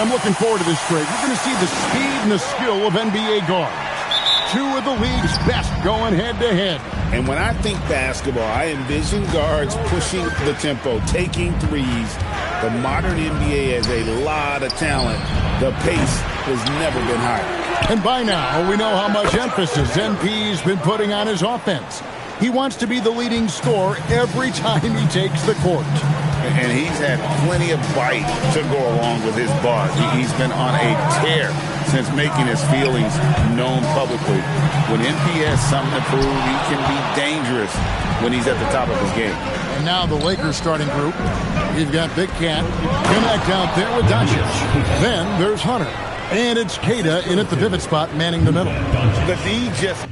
I'm looking forward to this trade. You're going to see the speed and the skill of NBA guards. Two of the league's best going head-to-head. And when I think basketball, I envision guards pushing the tempo, taking threes. The modern NBA has a lot of talent. The pace has never been higher. And by now, we know how much emphasis MP's been putting on his offense. He wants to be the leading scorer every time he takes the court. And he's had plenty of bite to go along with his buzz. He's been on a tear since making his feelings known publicly. When MP has something to prove, he can be dangerous when he's at the top of his game. And now the Lakers starting group. You've got Big Cat, connect out there with Doncic. Then there's Hunter. And it's Queta in at the pivot spot, manning the middle. The D just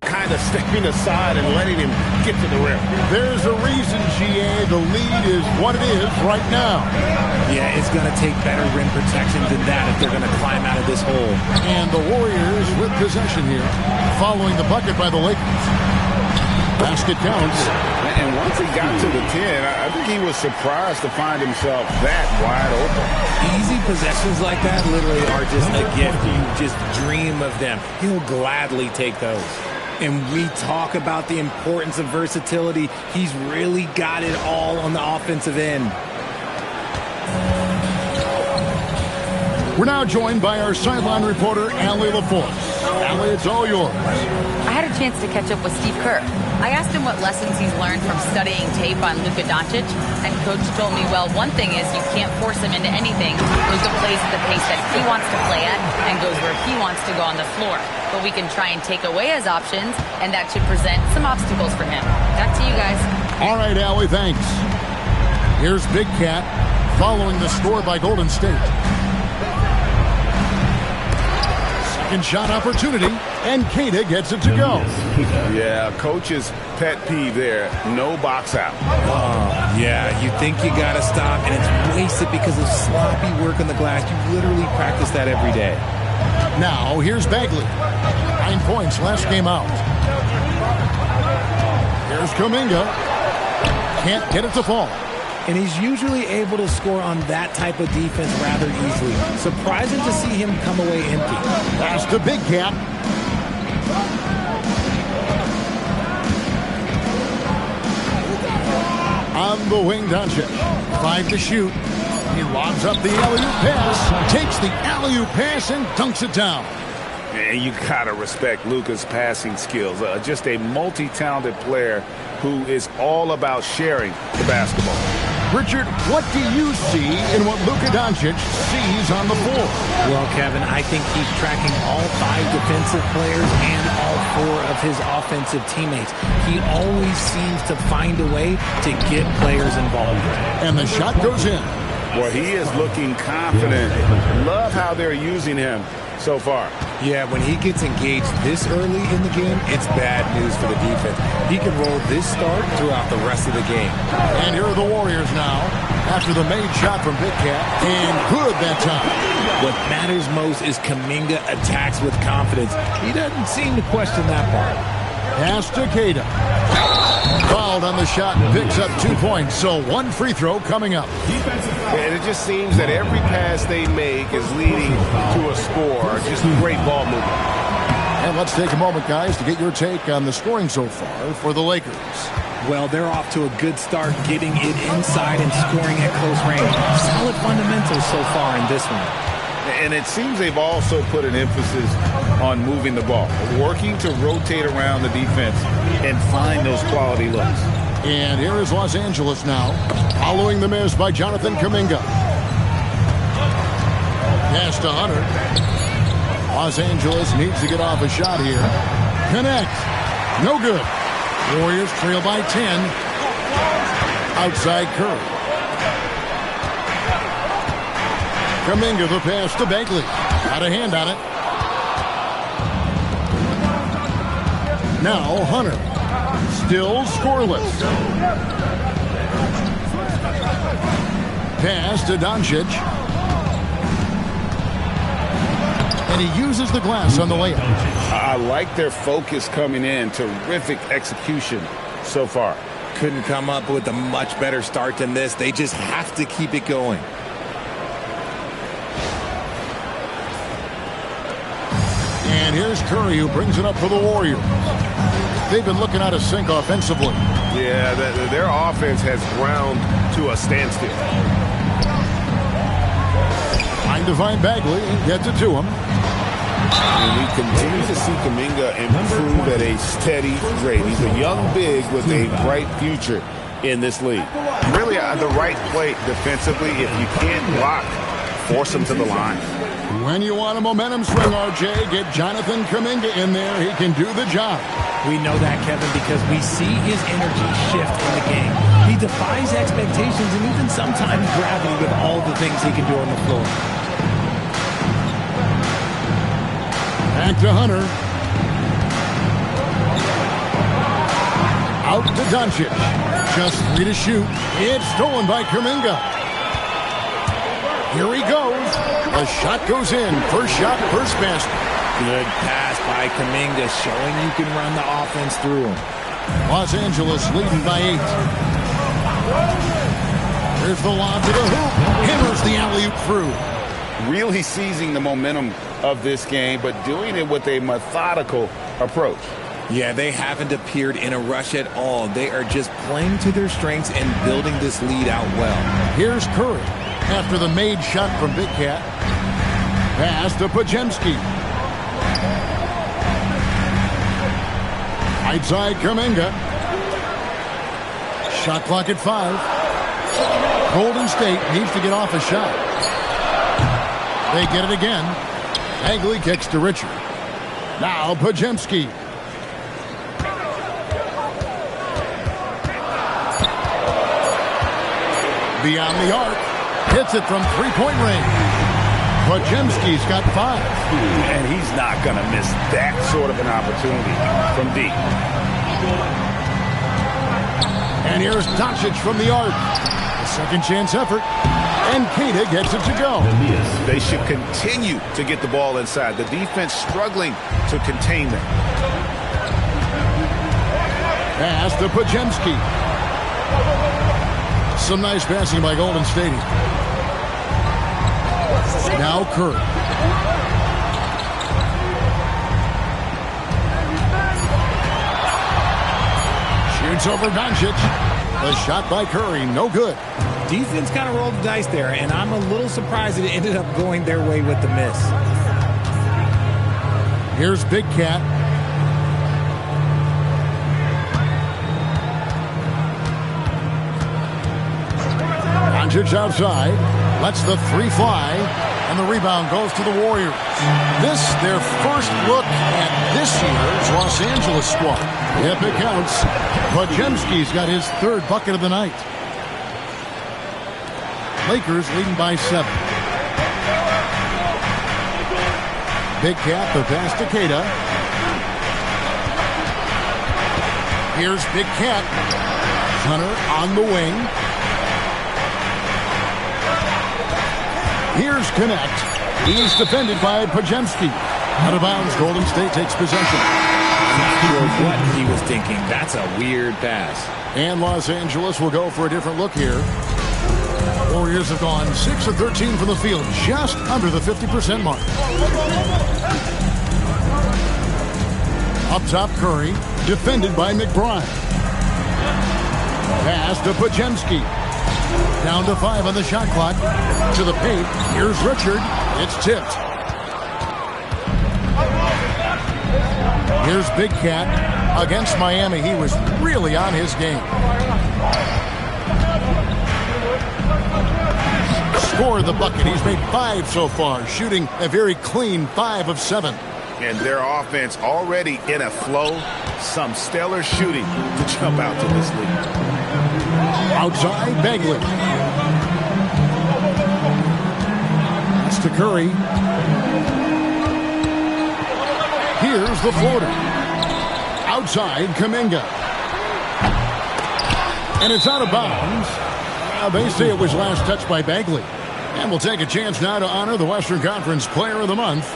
kind of stepping aside and letting him get to the rim. There's a reason, GA, the lead is what it is right now. Yeah, it's going to take better rim protection than that if they're going to climb out of this hole. And the Warriors with possession here, following the bucket by the Lakers. Basket counts. And once he got to the 10, I think he was surprised to find himself that wide open. Easy possessions like that literally are just a gift. You just dream of them. He'll gladly take those. And we talk about the importance of versatility. He's really got it all on the offensive end. We're now joined by our sideline reporter, Allie LaForce. Allie, it's all yours. I had a chance to catch up with Steve Kerr. I asked him what lessons he's learned from studying tape on Luka Doncic, and Coach told me, well, one thing is you can't force him into anything. Luka plays at the pace that he wants to play at and goes where he wants to go on the floor. But we can try and take away his options, and that should present some obstacles for him. Back to you guys. All right, Allie, thanks. Here's Big Cat following the score by Golden State. Second shot opportunity, and Queta gets it to go. Yeah, coach's pet peeve there. No box out. Yeah, you think you got to stop, and it's wasted because of sloppy work on the glass. You literally practice that every day. Now, here's Bagley. 9 points last game out. Here's Kuminga. Can't get it to fall. And he's usually able to score on that type of defense rather easily. Surprising to see him come away empty. Pass to Big Cat. On the wing, Doncic. 5 to shoot. He lobs up the alley-oop pass, takes the alley-oop pass, and dunks it down. And you gotta respect Luka's passing skills. Just a multi-talented player who is all about sharing the basketball. Richard, what do you see in what Luka Doncic sees on the floor? Well, Kevin, I think he's tracking all 5 defensive players and all 4 of his offensive teammates. He always seems to find a way to get players involved. And the shot goes in. Well, he is looking confident. Love how they're using him so far. Yeah, when he gets engaged this early in the game, it's bad news for the defense. He can roll this start throughout the rest of the game. And here are the Warriors now, after the made shot from Big Cat, and good that time. What matters most is Kuminga attacks with confidence. He doesn't seem to question that part. Pass to Queta. Fouled on the shot and picks up 2 points, so 1 free throw coming up. And it just seems that every pass they make is leading to a score. Just great ball movement. And let's take a moment, guys, to get your take on the scoring so far for the Lakers. Well, they're off to a good start getting it inside and scoring at close range. Solid fundamentals so far in this one. And it seems they've also put an emphasis on moving the ball, working to rotate around the defense and find those quality looks. And here is Los Angeles now, following the miss by Jonathan Kuminga. Pass to Hunter. Los Angeles needs to get off a shot here. Connect. No good. Warriors trail by 10. Outside Curry. Kuminga the pass to Bagley. Got a hand on it. Now Hunter. Still scoreless. Pass to Doncic. And he uses the glass on the layup. I like their focus coming in. Terrific execution so far. couldn't come up with a much better start than this. They just have to keep it going. And here's Curry, who brings it up for the Warriors. They've been looking out of sync offensively. Yeah, their offense has ground to a standstill. Trying to find Bagley and gets it to him. And we continue to see Kuminga improve at a steady rate. He's a young big with a bright future in this league. Really the right play defensively. If you can't block, force him to the line. When you want a momentum swing, RJ, get Jonathan Kuminga in there. He can do the job. We know that, Kevin, because we see his energy shift in the game. He defies expectations and even sometimes gravity with all the things he can do on the floor. Back to Hunter. Out to Doncic. Just 3 to shoot. It's stolen by Kuminga. Here he goes. The shot goes in. First shot, first basket. Good pass by Kuminga, showing you can run the offense through him. Los Angeles leading by 8. Here's the lob to the hoop. Hammers the alley-oop through. Really seizing the momentum of this game, but doing it with a methodical approach. Yeah, they haven't appeared in a rush at all. They are just playing to their strengths and building this lead out well. Here's Curry after the made shot from Big Cat. Pass to Pajemski. Right side, Kuminga. Shot clock at 5. Golden State needs to get off a shot. They get it again. Bagley kicks to Richard. Now Pajemski. Beyond the arc. Hits it from three-point range. Pajemski's got 5. And he's not going to miss that sort of an opportunity from deep. And here's Doncic from the arc. A second chance effort. And Keita gets it to go. They should continue to get the ball inside. The defense struggling to contain them. Pass to Pajemski. Some nice passing by Golden State. Now Curry. Shoots over Doncic. The shot by Curry, no good. Defense kind of rolled the dice there, and I'm a little surprised it ended up going their way with the miss. Here's Big Cat. Doncic outside. Lets the 3 fly. And the rebound goes to the Warriors. This, their first look at this year's Los Angeles squad. If it counts, Pajemski's got his 3rd bucket of the night. Lakers leading by 7. Big Cat, the pass to Keita. Here's Big Cat. Hunter on the wing. Here's Connect. He's defended by Pajemski. Out of bounds, Golden State takes possession. Not sure what he was thinking. That's a weird pass. And Los Angeles will go for a different look here. Warriors have gone 6 of 13 from the field, just under the 50% mark. Up top, Curry, defended by McBride. Pass to Pajemski. Down to 5 on the shot clock. To the paint. Here's Richard. It's tipped. Here's Big Cat. Against Miami, he was really on his game. Scored the bucket. He's made 5 so far, shooting a very clean 5 of 7. And their offense already in a flow. Some stellar shooting to jump out to this lead. Outside, Bagley. That's to Curry. Here's the floater. Outside, Kuminga. And it's out of bounds. They say it was last touched by Bagley. And we'll take a chance now to honor the Western Conference Player of the Month,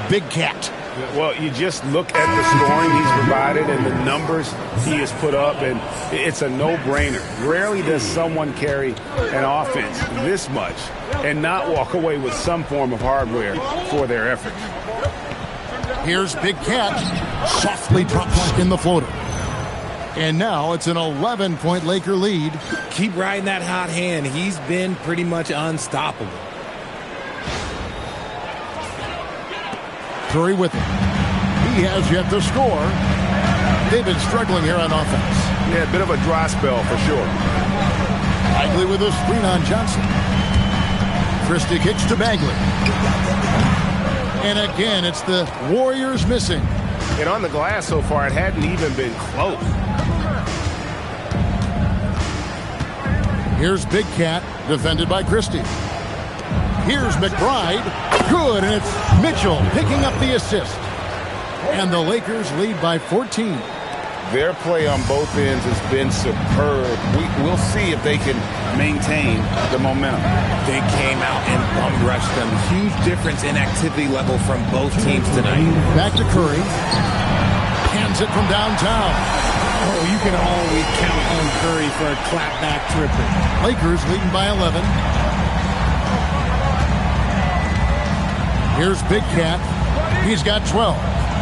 Big Cat. Well, you just look at the scoring he's provided and the numbers he has put up, and it's a no-brainer. Rarely does someone carry an offense this much and not walk away with some form of hardware for their effort. Here's Big Cat. Softly drops in the floater. And now it's an 11-point Laker lead. Keep riding that hot hand. He's been pretty much unstoppable. Curry with it. He has yet to score. They've been struggling here on offense. Yeah, a bit of a dry spell for sure. Bagley with a screen on Johnson. Christie kicks to Bagley. And again, it's the Warriors missing. And on the glass so far, it hadn't even been close. Here's Big Cat, defended by Christie. Here's McBride. Good, and it's Mitchell picking up the assist. And the Lakers lead by 14. Their play on both ends has been superb. We'll see if they can maintain the momentum. They came out and bum-rushed them. Huge difference in activity level from both teams tonight. Back to Curry. Hands it from downtown. Oh, you can always count on Curry for a clapback triple. Lakers leading by 11. Here's Big Cat. He's got 12.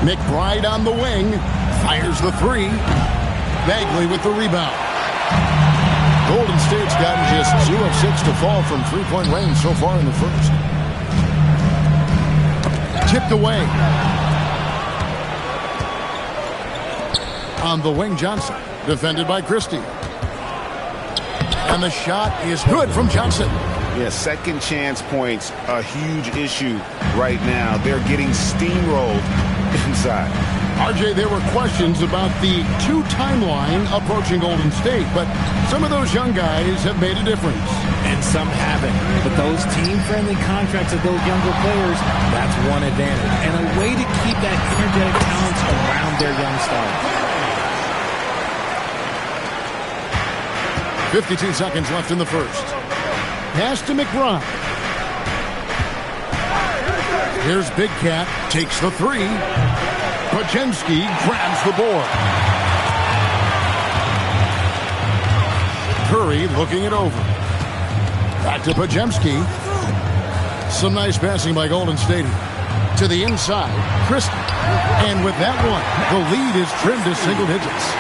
McBride on the wing. Fires the three. Bagley with the rebound. Golden State's gotten just 2 of 6 to fall from three-point range so far in the first. Tipped away. On the wing, Johnson. Defended by Christie. And the shot is good from Johnson. Yeah, second chance points, a huge issue right now. They're getting steamrolled inside. RJ, there were questions about the 2 timeline approaching Golden State, but some of those young guys have made a difference. And some haven't. But those team-friendly contracts of those younger players, that's one advantage. And a way to keep that energetic talent around their young stars. 52 seconds left in the first. Pass to McBride. Here's Big Cat. Takes the three. Pajemski grabs the board. Curry looking it over. Back to Pajemski. Some nice passing by Golden State. To the inside. Christie. And with that one, the lead is trimmed to single digits.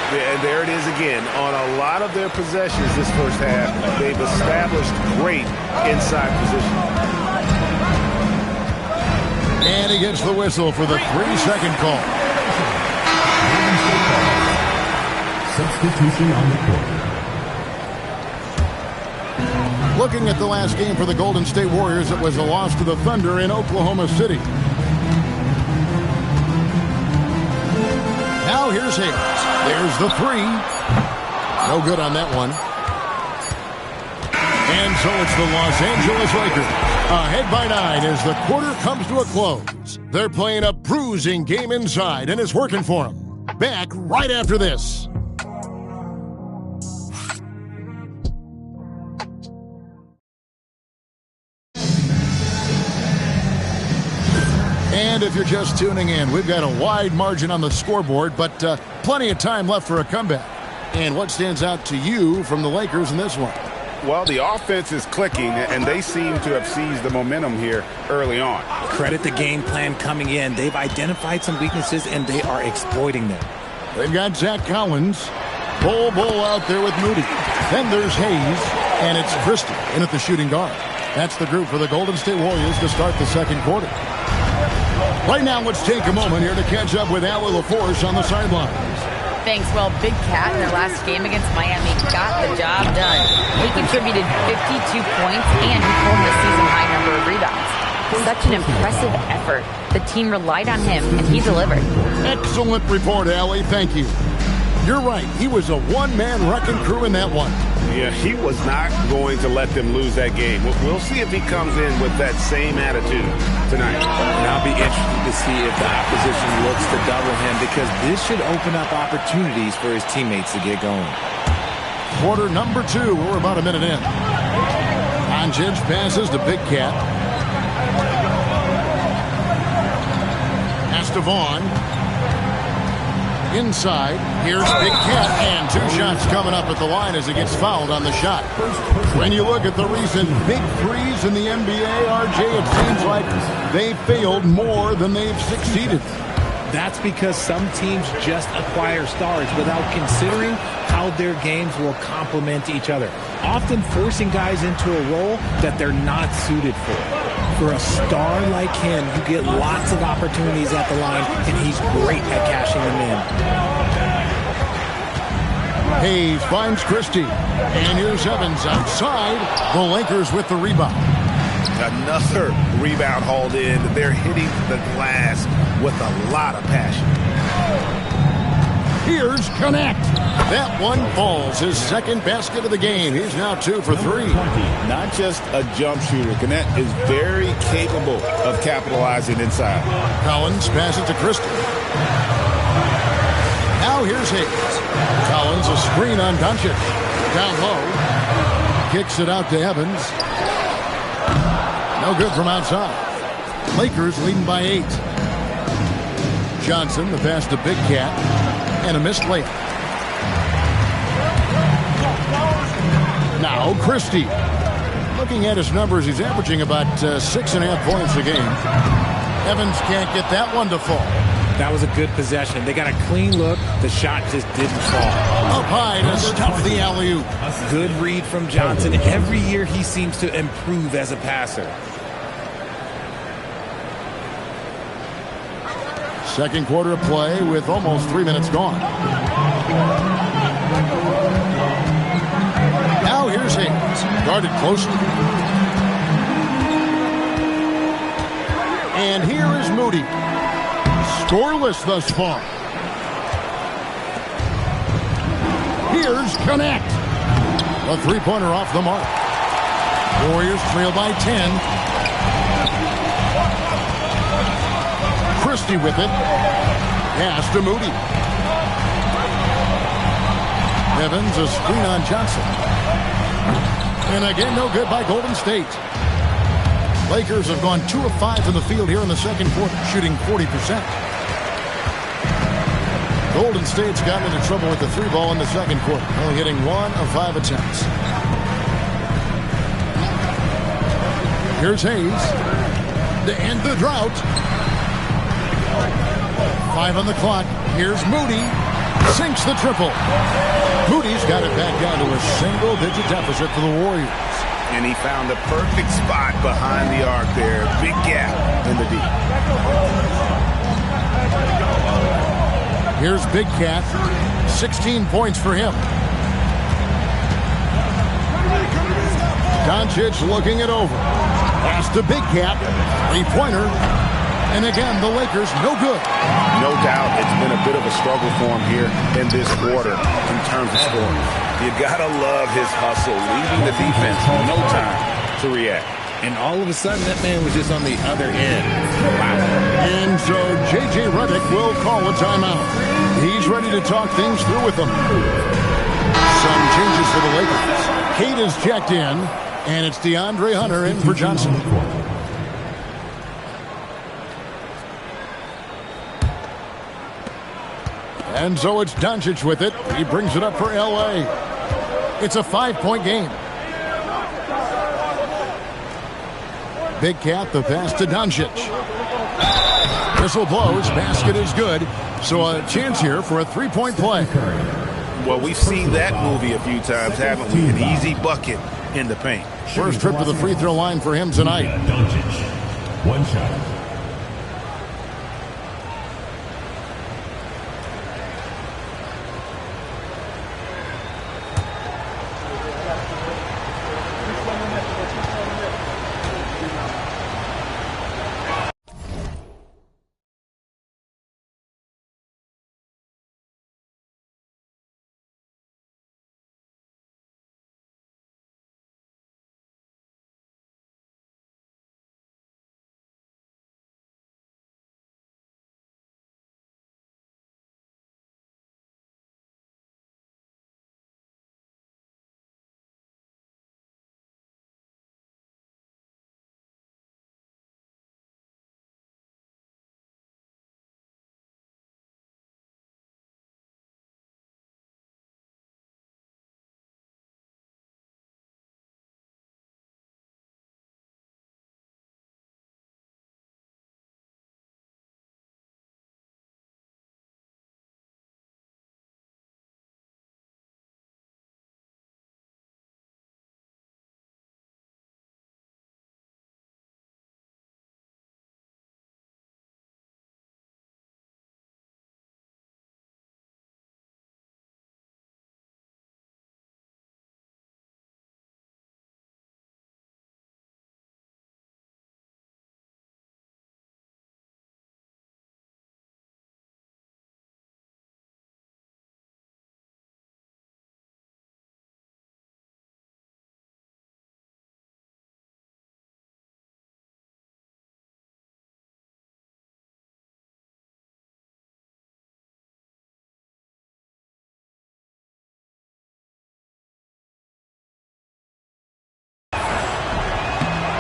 Yeah, and there it is again. On a lot of their possessions this first half, they've established great inside position. And he gets the whistle for the 3-second call. Substitution on the court. Looking at the last game for the Golden State Warriors, it was a loss to the Thunder in Oklahoma City. Now here's Hayes. There's the three. No good on that one. And so it's the Los Angeles Lakers. Ahead by 9 as the quarter comes to a close. They're playing a bruising game inside, and it's working for them. Back right after this. And if you're just tuning in, we've got a wide margin on the scoreboard, but plenty of time left for a comeback. And what stands out to you from the Lakers in this one? Well, the offense is clicking, and they seem to have seized the momentum here early on. Credit the game plan coming in. They've identified some weaknesses, and they are exploiting them. They've got Zach Collins. Bull out there with Moody. Then there's Hayes, and it's Christie in at the shooting guard. That's the group for the Golden State Warriors to start the second quarter. Right now, let's take a moment here to catch up with Allie LaForce on the sidelines. Thanks. Well, Big Cat in their last game against Miami got the job done. He contributed 52 points and he pulled the season-high number of rebounds. Such an impressive effort. The team relied on him, and he delivered. Excellent report, Allie. Thank you. You're right. He was a one-man wrecking crew in that one. Yeah, he was not going to let them lose that game. We'll see if he comes in with that same attitude tonight. And I'll be interested to see if the opposition looks to double him, because this should open up opportunities for his teammates to get going. Quarter number 2. We're about a minute in. Doncic passes to Big Cat. to Vaughn. Inside, here's Big Cat, and 2 shots coming up at the line as he gets fouled on the shot. When you look at the recent big threes in the NBA, RJ, it seems like they failed more than they've succeeded. That's because some teams just acquire stars without considering how their games will complement each other, often forcing guys into a role that they're not suited for. For a star like him, you get lots of opportunities at the line, and he's great at cashing them in. Hayes finds Christie, and here's Evans outside. The Lakers with the rebound. Another rebound hauled in. They're hitting the glass with a lot of passion. Here's Connect. That one falls. His second basket of the game. He's now 2 for 3. Not just a jump shooter. Connect is very capable of capitalizing inside. Collins passes to Christie. Now here's Hayes. Collins a screen on Doncic. Down low. Kicks it out to Evans. No good from outside. Lakers leading by 8. Johnson, the pass to Big Cat, and a missed layup. Now Christie. Looking at his numbers, he's averaging about 6.5 points a game. Evans can't get that one to fall. That was a good possession. They got a clean look. The shot just didn't fall. Up high to stuff the alley-oop. Good read from Johnson. Every year he seems to improve as a passer. Second quarter of play with almost 3 minutes gone. Now here's Hayes. Guarded closely. And here is Moody. Scoreless thus far. Here's Connect. A three-pointer off the mark. Warriors trail by 10. Christie with it. Pass to Moody. Evans a screen on Johnson. And again, no good by Golden State. Lakers have gone 2 of 5 from the field here in the second quarter, shooting 40%. Golden State's gotten into trouble with the 3-ball in the second quarter, only hitting 1 of 5 attempts. Here's Hayes to end the drought. 5 on the clock. Here's Moody. Sinks the triple. Moody's got it back down to a single-digit deficit for the Warriors. And he found the perfect spot behind the arc there. Big gap in the deep. Here's Big Cat. 16 points for him. Doncic looking it over. Pass to Big Cat. 3-pointer. And again, the Lakers no good. No doubt it's been a bit of a struggle for him here in this quarter in terms of scoring. You gotta love his hustle, leaving the defense no time to react. And all of a sudden, that man was just on the other end. Wow. And so J.J. Redick will call a timeout. He's ready to talk things through with them. Some changes for the Lakers. Kate is checked in, and it's DeAndre Hunter in for Johnson. And so it's Doncic with it. He brings it up for L.A. It's a 5-point game. Big Cat, the pass to Doncic. Whistle blows. Basket is good. So a chance here for a 3-point play. Well, we've seen that movie a few times, haven't we? An easy bucket in the paint. First trip to the free throw line for him tonight. Doncic, 1 shot.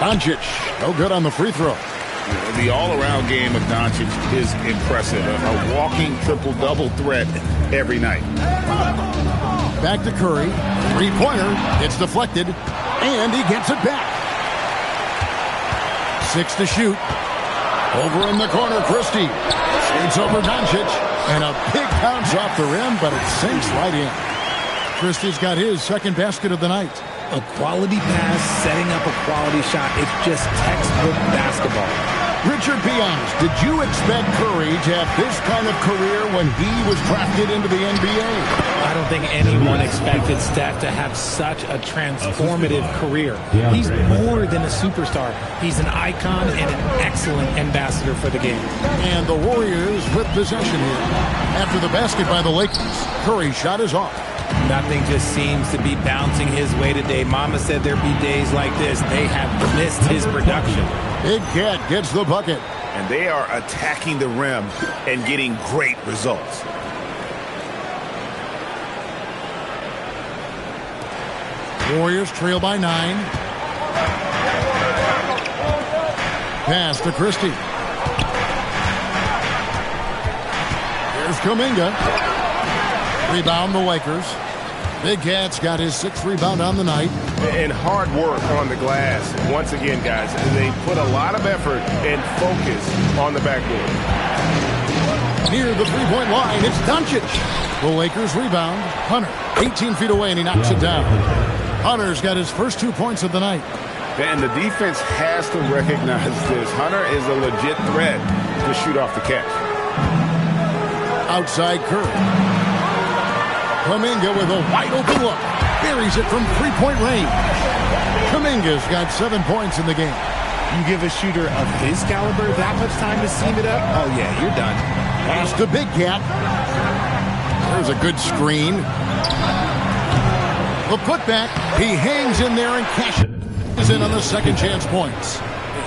Doncic, no good on the free throw. The all-around game of Doncic is impressive. A walking triple-double threat every night. Back to Curry. Three-pointer. It's deflected. And he gets it back. 6 to shoot. Over in the corner, Christie. Shoots over Doncic. And a big bounce off the rim, but it sinks right in. Christie's got his second basket of the night. A quality pass, setting up a quality shot. It's just textbook basketball. Richard, be honest, did you expect Curry to have this kind of career when he was drafted into the NBA? I don't think anyone expected Steph to have such a transformative career. He's more than a superstar. He's an icon and an excellent ambassador for the game. And the Warriors with possession here. After the basket by the Lakers, Curry's shot is off. Nothing just seems to be bouncing his way today. Mama said there'd be days like this. They have missed his production. Big Cat gets the bucket. And they are attacking the rim and getting great results. Warriors trail by 9. Pass to Christie. Here's Kuminga. Rebound the Lakers. Big Cat's got his 6th rebound on the night. And hard work on the glass. Once again, guys, they put a lot of effort and focus on the backboard. Near the three-point line, it's Doncic. The Lakers rebound. Hunter, 18 feet away, and he knocks it down. Hunter's got his first 2 points of the night. And the defense has to recognize this. Hunter is a legit threat to shoot off the catch. Outside Curry. Kuminga with a wide open look. Buries it from three-point range. Kuminga's got 7 points in the game. You give a shooter of his caliber that much time to seam it up? Oh, yeah, you're done. Pass to Big Cat. There's a good screen. The putback. He hangs in there and cashes in on the second chance points.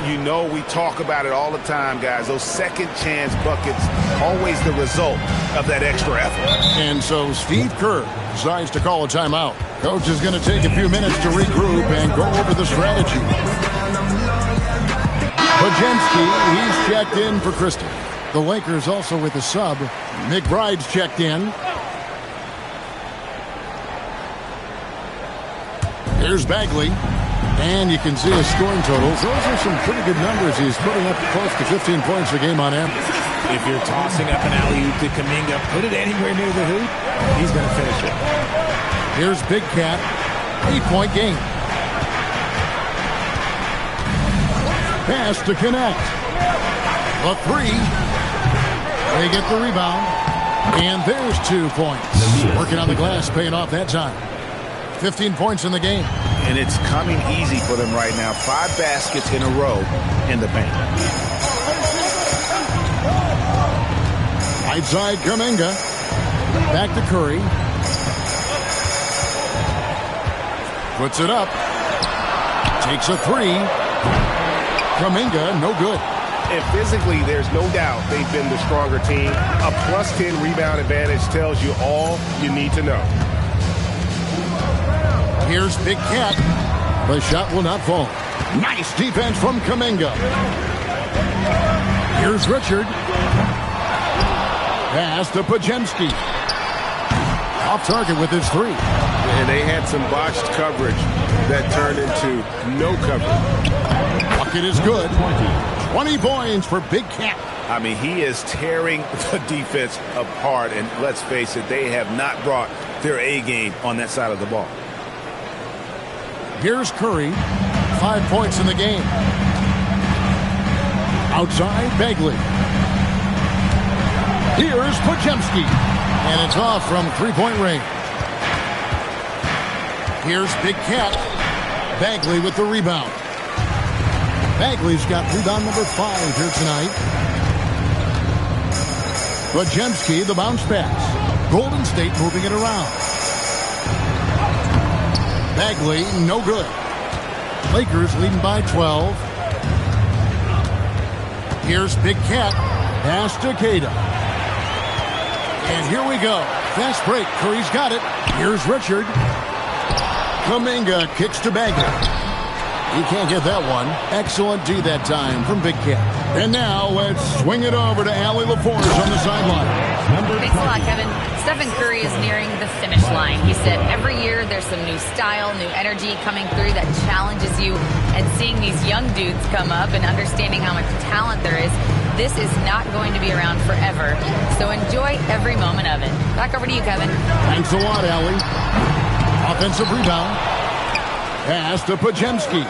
You know we talk about it all the time, guys. Those second chance buckets, always the result of that extra effort. And so Steve Kerr decides to call a timeout. Coach is going to take a few minutes to regroup and go over the strategy. Pajemski, he's checked in for Christie. The Lakers also with a sub. McBride's checked in. Here's Bagley. And you can see his scoring totals. Those are some pretty good numbers. He's putting up close to 15 points a game on average. If you're tossing up an alley-oop to Kuminga, put it anywhere near the hoop, he's going to finish it. Here's Big Cat. 8-point game. Pass to connect. A 3. They get the rebound. And there's 2 points. Working on the glass, paying off that time. 15 points in the game. And it's coming easy for them right now. 5 baskets in a row in the paint. Right side, Kuminga. Back to Curry. Puts it up. Takes a 3. Kuminga, no good. And physically, there's no doubt they've been the stronger team. A +10 rebound advantage tells you all you need to know. Here's Big Cat. The shot will not fall. Nice defense from Kuminga. Here's Richard. Pass to Pajemski. Off target with his 3. And they had some botched coverage that turned into no coverage. Bucket is good. 20 points for Big Cat. I mean, he is tearing the defense apart. And let's face it, they have not brought their A game on that side of the ball. Here's Curry. 5 points in the game. Outside, Bagley. Here's Pajemski. And it's off from three-point range. Here's Big Cat. Bagley with the rebound. Bagley's got rebound number 5 here tonight. Pajemski, the bounce pass. Golden State moving it around. Bagley, no good. Lakers leading by 12. Here's Big Cat. Pass to Cada. And here we go. Fast break. Curry's got it. Here's Richard. Kuminga kicks to Bagley. He can't get that one. Excellent D that time from Big Cat. And now let's swing it over to Allie LaForce on the sideline. Thanks a lot, Kevin. Stephen Curry is nearing the finish line. He said every year there's some new style, new energy coming through that challenges you. And seeing these young dudes come up and understanding how much talent there is, this is not going to be around forever. So enjoy every moment of it. Back over to you, Kevin. Thanks a lot, Allie. Offensive rebound. Pass to Pajemski.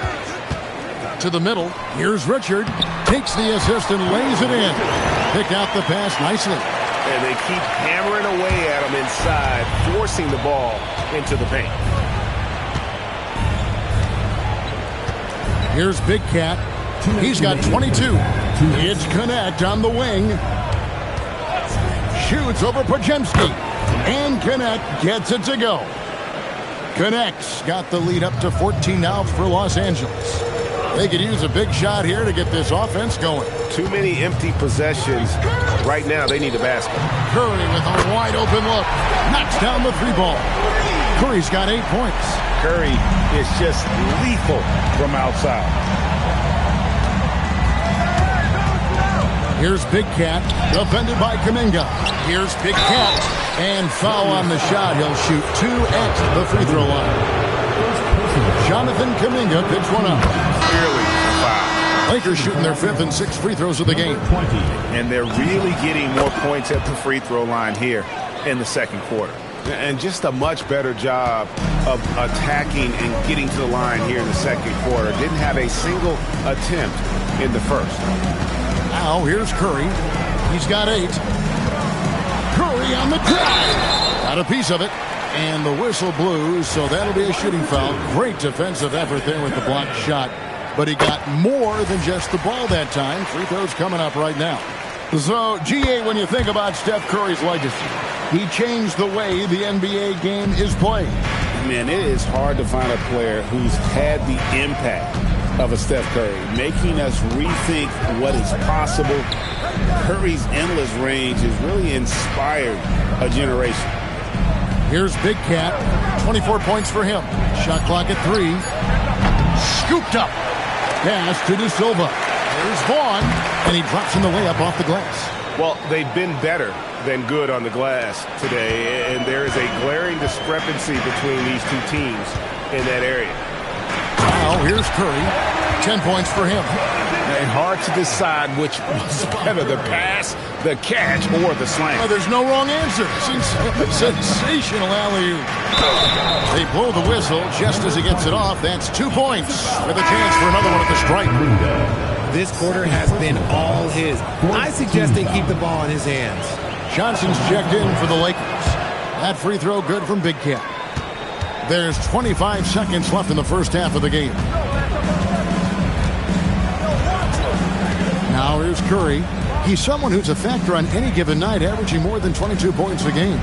To the middle. Here's Richard. Takes the assist and lays it in. Pick out the pass nicely. And they keep hammering away at him inside, forcing the ball into the paint. Here's Big Cat. He's got 22. It's Connect on the wing. Shoots over Pajemski. And Connect gets it to go. Connect's got the lead up to 14 now for Los Angeles. They could use a big shot here to get this offense going. Too many empty possessions. Right now, they need a basket. Curry with a wide open look. Knocks down the 3-ball. Curry's got 8 points. Curry is just lethal from outside. Here's Big Cat, defended by Kuminga. Here's Big Cat. And foul on the shot. He'll shoot 2 at the free throw line. Jonathan Kuminga picks one up. Clearly a foul. Lakers shooting their 5th and 6th free throws of the game. And they're really getting more points at the free throw line here in the second quarter. And just a much better job of attacking and getting to the line here in the second quarter. Didn't have a single attempt in the first. Now here's Curry. He's got 8. Curry on the drive. Got a piece of it. And the whistle blew, so that'll be a shooting foul. Great defensive effort there with the blocked shot. But he got more than just the ball that time. Free throws coming up right now. So, GA, when you think about Steph Curry's legacy, he changed the way the NBA game is played. Man, it is hard to find a player who's had the impact of a Steph Curry, making us rethink what is possible. Curry's endless range has really inspired a generation. Here's Big Cat. 24 points for him. Shot clock at 3. Scooped up. Pass to De Silva. There's Vaughn. And he drops in the layup off the glass. Well, they've been better than good on the glass today. And there is a glaring discrepancy between these two teams in that area. Now, here's Curry. 10 points for him. And hard to decide which was better, the pass, the catch, or the slam. Well, there's no wrong answer. Sensational alley-oop. They blow the whistle just as he gets it off. That's 2 points with a chance for another one at the stripe. This quarter has been all his. I suggest they keep the ball in his hands. Johnson's checked in for the Lakers. That free throw good from Big Cat. There's 25 seconds left in the first half of the game. Now here's Curry. He's someone who's a factor on any given night, averaging more than 22 points a game.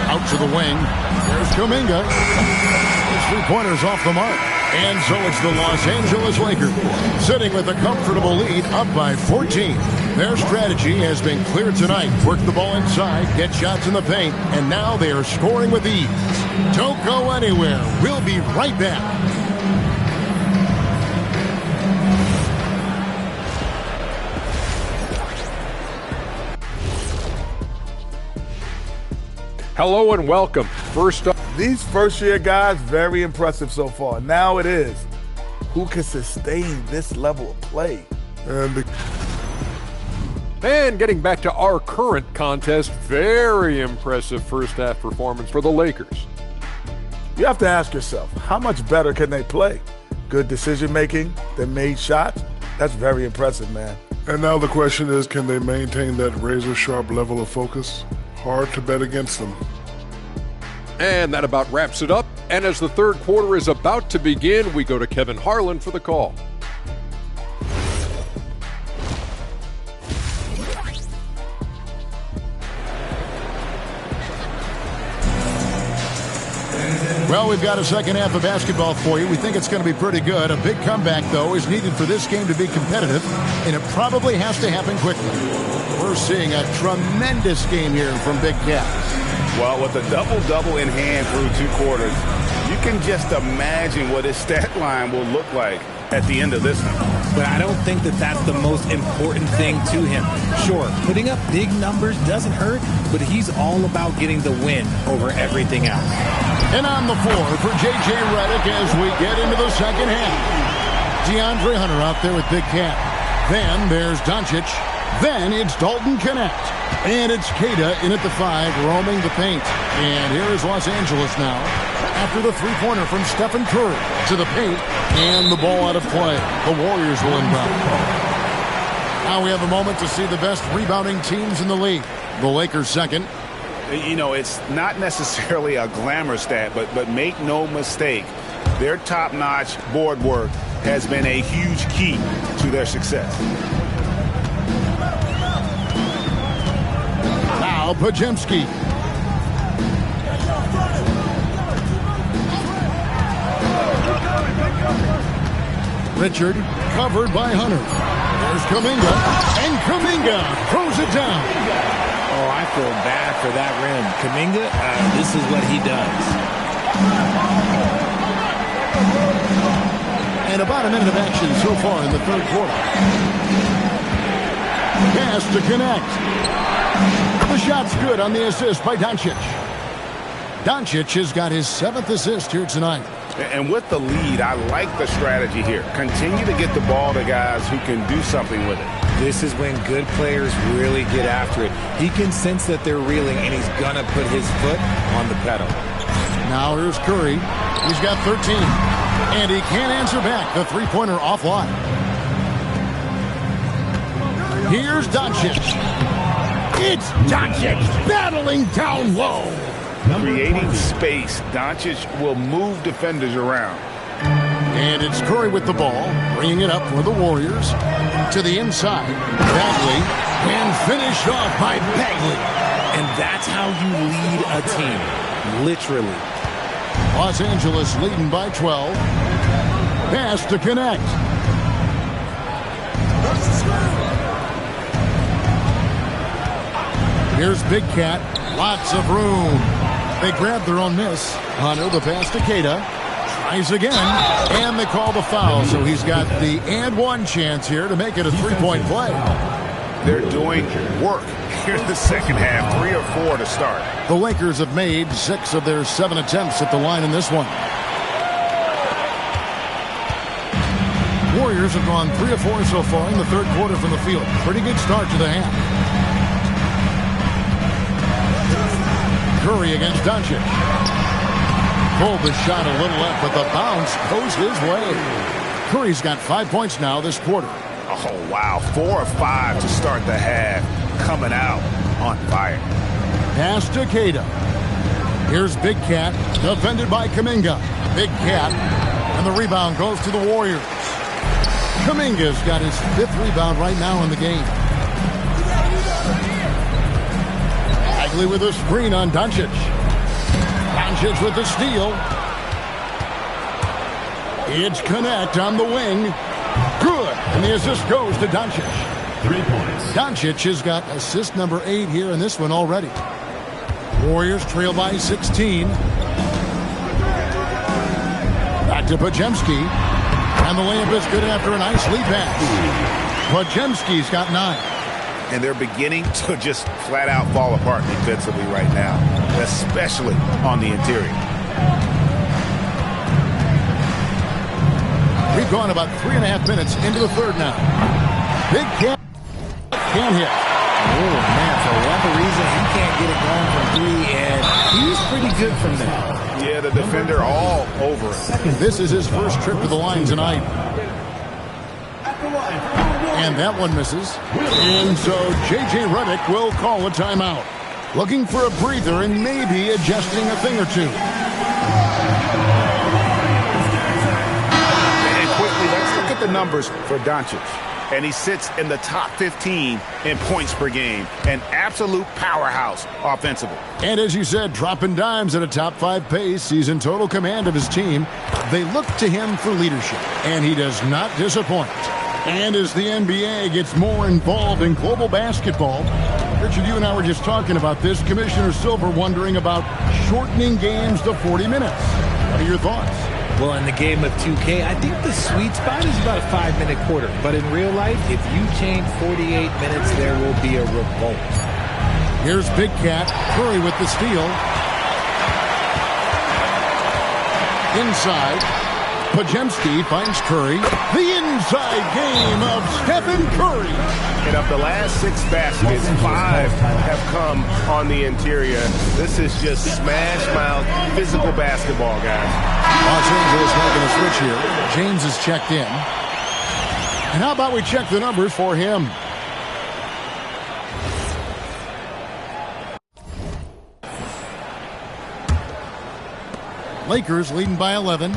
Out to the wing. There's Kuminga. His three-pointer's off the mark. And so it's the Los Angeles Lakers sitting with a comfortable lead up by 14. Their strategy has been clear tonight. Work the ball inside, get shots in the paint, and now they are scoring with ease. Don't go anywhere. We'll be right back. Hello and welcome. First up, these first-year guys, very impressive so far. Now it is, who can sustain this level of play? and getting back to our current contest, very impressive first half performance for the Lakers. You have to ask yourself, how much better can they play? Good decision-making, they made shots. That's very impressive, man. And now the question is, can they maintain that razor-sharp level of focus? Hard to bet against them. And that about wraps it up. And as the third quarter is about to begin, we go to Kevin Harlan for the call. Well, we've got a second half of basketball for you. We think it's going to be pretty good. A big comeback, though, is needed for this game to be competitive, and it probably has to happen quickly. We're seeing a tremendous game here from Big Cat. Well, with a double-double in hand through 2 quarters, you can just imagine what his stat line will look like at the end of this one. But I don't think that that's the most important thing to him. Sure, putting up big numbers doesn't hurt, but he's all about getting the win over everything else. And on the floor for J.J. Redick as we get into the second half. DeAndre Hunter out there with Big Cat. Then there's Doncic. Then it's Dalton Connect. And it's Queta in at the 5, roaming the paint. And here is Los Angeles now. After the three-pointer from Stephen Curry to the paint. And the ball out of play. The Warriors will inbound. Now we have a moment to see the best rebounding teams in the league. The Lakers second. You know, it's not necessarily a glamour stat, but make no mistake, their top-notch board work has been a huge key to their success. Now Pajemski. Richard covered by Hunter. There's Kuminga. And Kuminga throws it down. Oh, I feel bad for that rim. Kuminga, this is what he does. And about a minute of action so far in the third quarter. Pass to Connect. The shot's good on the assist by Doncic. Doncic has got his 7th assist here tonight. And with the lead, I like the strategy here. Continue to get the ball to guys who can do something with it. This is when good players really get after it. He can sense that they're reeling, and he's going to put his foot on the pedal. Now here's Curry. He's got 13. And he can't answer back. The three-pointer offline. Here's Doncic. It's Doncic battling down low. Creating space. Doncic will move defenders around. And it's Curry with the ball, bringing it up for the Warriors. To the inside. Bagley. And finished off by Bagley. And that's how you lead a team. Literally. Los Angeles leading by 12. Pass to Connect. Here's Big Cat. Lots of room. They grab their own miss. Hunter, the pass to Queta. Tries again. And they call the foul. So he's got the and one chance here to make it a three-point play. They're doing work. Here's the second half. 3 or 4 to start. The Lakers have made 6 of their 7 attempts at the line in this one. Warriors have gone 3 of 4 so far in the third quarter from the field. Pretty good start to the half. Curry against Doncic. Pulled the shot a little left, but the bounce goes his way. Curry's got 5 points now this quarter. Oh, wow. 4 of 5 to start the half. Coming out on fire. Pass to Queta. Here's Big Cat, defended by Kuminga. Big Cat, and the rebound goes to the Warriors. Kuminga's got his 5th rebound right now in the game. Bagley with a screen on Doncic. Doncic with the steal. It's Connect on the wing. Good, and the assist goes to Doncic. 3 points. Doncic has got assist number 8 here in this one already. Warriors trail by 16. Back to Pajemski. And the layup is good after a nice lead pass. Pajemski's got 9. And they're beginning to just flat out fall apart defensively right now, especially on the interior. We've gone about 3.5 minutes into the third now. Big Cat can't hit. Oh, man, for whatever reason, he can't get it going from 3, and he's pretty good from there. Yeah, the defender all over it. This is his first trip to the line tonight. And that one misses. And so J.J. Redick will call a timeout. Looking for a breather and maybe adjusting a thing or two. And quickly, let's look at the numbers for Doncic. And he sits in the top 15 in points per game. An absolute powerhouse offensively. And as you said, dropping dimes at a top 5 pace. He's in total command of his team. They look to him for leadership. And he does not disappoint. And as the NBA gets more involved in global basketball, Richard, you and I were just talking about this. Commissioner Silver wondering about shortening games to 40 minutes. What are your thoughts? Well, in the game of 2K, I think the sweet spot is about a 5-minute quarter. But in real life, if you change 48 minutes, there will be a revolt. Here's Big Cat. Curry with the steal. Inside. Pajemski finds Curry. The inside game of Stephen Curry. And of the last 6 baskets, 5 have come on the interior. This is just smash-mouth physical basketball, guys. Los Angeles making a switch here. James is checked in. And how about we check the numbers for him? Lakers leading by 11.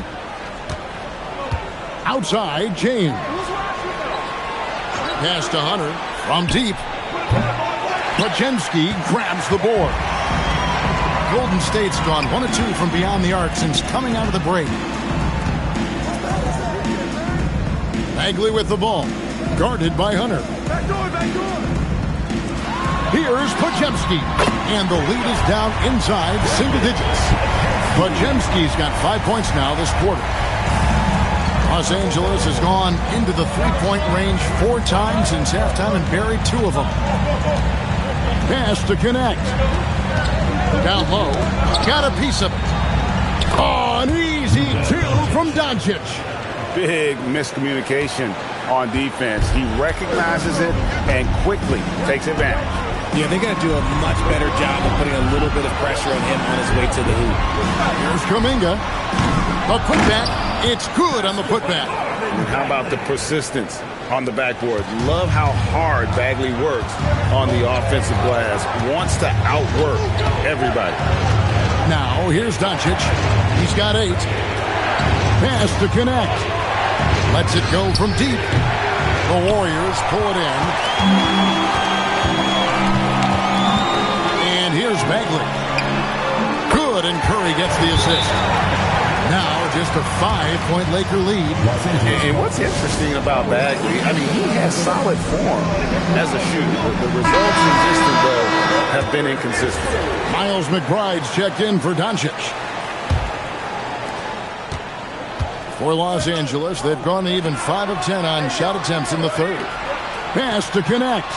Outside, James. Pass to Hunter from deep. Pajemski grabs the board. Golden State's gone 1 of 2 from beyond the arc since coming out of the break. Bagley with the ball. Guarded by Hunter. Here's Pajemski. And the lead is down inside single digits. Pajemski's got 5 points now this quarter. Los Angeles has gone into the three-point range 4 times since halftime and buried 2 of them. Pass to connect. Down low. Got a piece of it. Oh, an easy 2 from Doncic. Big miscommunication on defense. He recognizes it and quickly takes advantage. Yeah, they got to do a much better job of putting a little bit of pressure on him on his way to the hoop. Here's Kuminga. A putback. It's good on the putback. How about the persistence on the backboard? Love how hard Bagley works on the offensive glass. Wants to outwork everybody. Now, here's Doncic. He's got 8. Pass to connect. Lets it go from deep. The Warriors pull it in. And here's Bagley. Good, and Curry gets the assist. Now just a 5-point Laker lead. And what's interesting about Bagley, I mean, he has solid form as a shooter. The results in Houston, though, have been inconsistent. Miles McBride's checked in for Doncic. For Los Angeles, they've gone even 5 of 10 on shot attempts in the third. Pass to connect.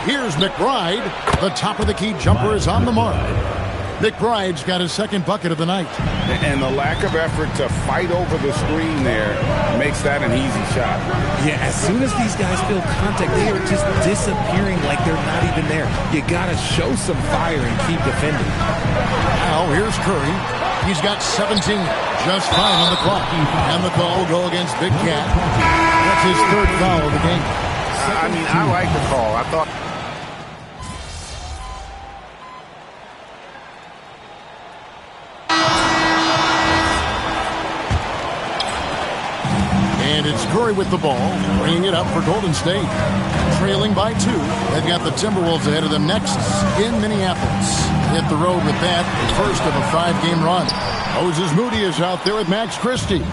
Here's McBride. The top of the key jumper is on the mark. McBride's got his second bucket of the night. And the lack of effort to fight over the screen there makes that an easy shot. Yeah, as soon as these guys feel contact, they are just disappearing like they're not even there. You got to show some fire and keep defending. Now here's Curry. He's got 17. Just 5 on the clock. And the call will go against Big Cat. That's his 3rd foul of the game. I mean, I like the call. I thought... And it's Curry with the ball, bringing it up for Golden State. Trailing by 2. They've got the Timberwolves ahead of them next in Minneapolis. Hit the road with that, first of a 5-game run. Moses Moody is out there with Max Christie.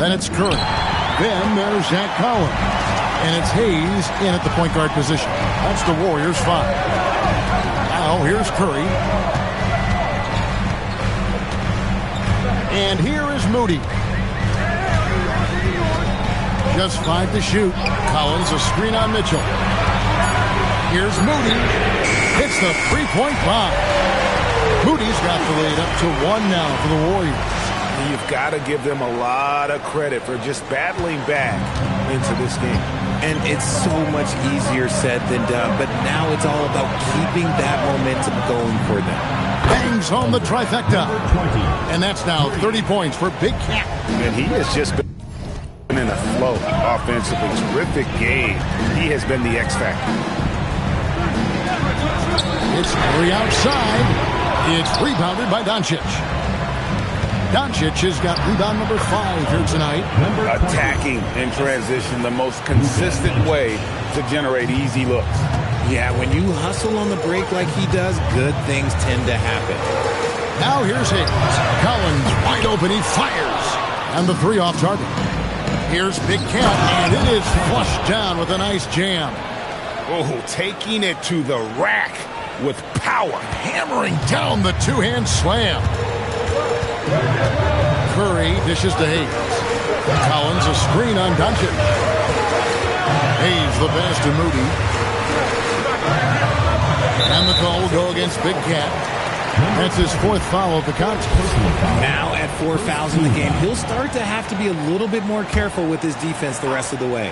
Then it's Curry. Then there's Zach Collins. And it's Hayes in at the point guard position. That's the Warriors' 5. Now here's Curry. And here is Moody. Just 5 to shoot. Collins a screen on Mitchell. Here's Moody. Hits the 3-point bomb. Moody's got the lead up to 1 now for the Warriors. You've got to give them a lot of credit for just battling back into this game. And it's so much easier said than done, but now it's all about keeping that momentum going for them. Bangs home the trifecta. And that's now 30 points for Big Cat. And he has just been in a flow offensively. Terrific game. He has been the X factor. It's Curry outside. It's rebounded by Doncic. Doncic has got rebound number 5 here tonight. Attacking in transition, the most consistent way to generate easy looks. Yeah, when you hustle on the break like he does, good things tend to happen. Now here's Hayes. Collins wide open. He fires. And the 3 off target. Here's Big Cat, and it is flushed down with a nice jam. Oh, taking it to the rack with power. Hammering down the two-hand slam. Curry dishes to Hayes. Collins a screen on Doncic. Hayes the pass to Moody. And the call will go against Big Cat. That's his fourth foul of the contest. Now at 4 fouls in the game, he'll start to have to be a little bit more careful with his defense the rest of the way.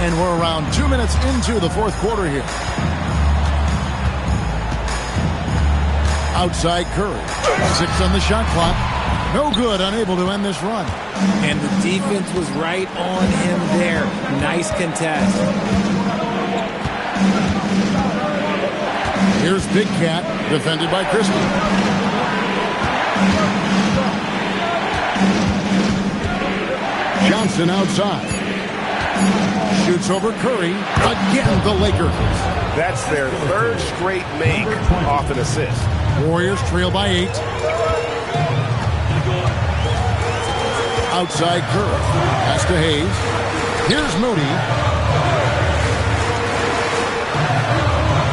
And we're around 2 minutes into the fourth quarter here. Outside Curry. 6 on the shot clock. No good, unable to end this run. And the defense was right on him there. Nice contest. Here's Big Cat, defended by Christie. Johnson outside. Shoots over Curry. Again, the Lakers. That's their third straight make off an assist. Warriors trail by 8. Outside Curry. Pass to Hayes. Here's Moody.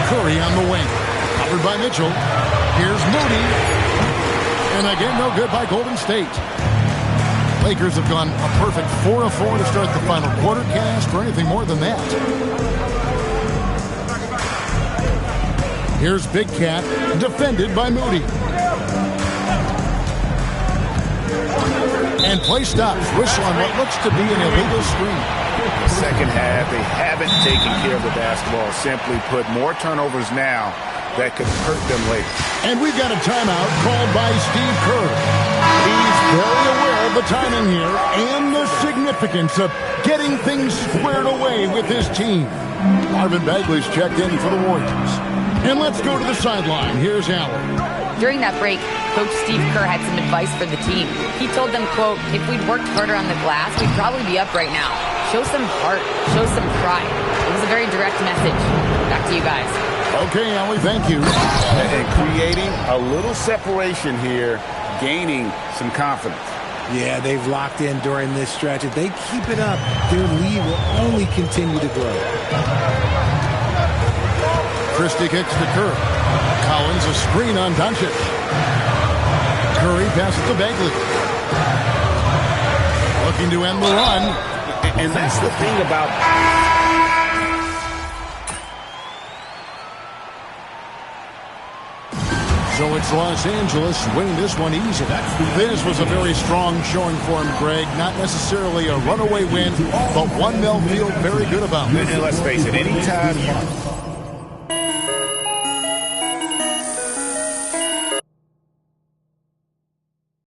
Curry on the wing. Covered by Mitchell. Here's Moody. And again, no good by Golden State. Lakers have gone a perfect 4-4 to start the final quarter. Can't ask for anything more than that. Here's Big Cat, defended by Moody. And play stops. Whistle on what looks to be an illegal screen. Second half, they haven't taken care of the basketball. Simply put, more turnovers now that could hurt them later. And we've got a timeout called by Steve Kerr. He's very aware of the timing here and the significance of getting things squared away with his team. Marvin Bagley's checked in for the Warriors. And let's go to the sideline. Here's Allen. During that break, Coach Steve Kerr had some advice for the team. He told them, quote, if we'd worked harder on the glass, we'd probably be up right now. Show some heart. Show some pride. It was a very direct message. Back to you guys. Okay, Allie, thank you. And creating a little separation here, gaining some confidence. Yeah, they've locked in during this stretch. If they keep it up, their lead will only continue to grow. Christie kicks to Curry. Collins a screen on Doncic. Curry passes to Bagley. Looking to end the run. And that's the thing about... So it's Los Angeles winning this one easy. This was a very strong showing for him, Greg. Not necessarily a runaway win, but one they'll feel very good about. And let's face it, anytime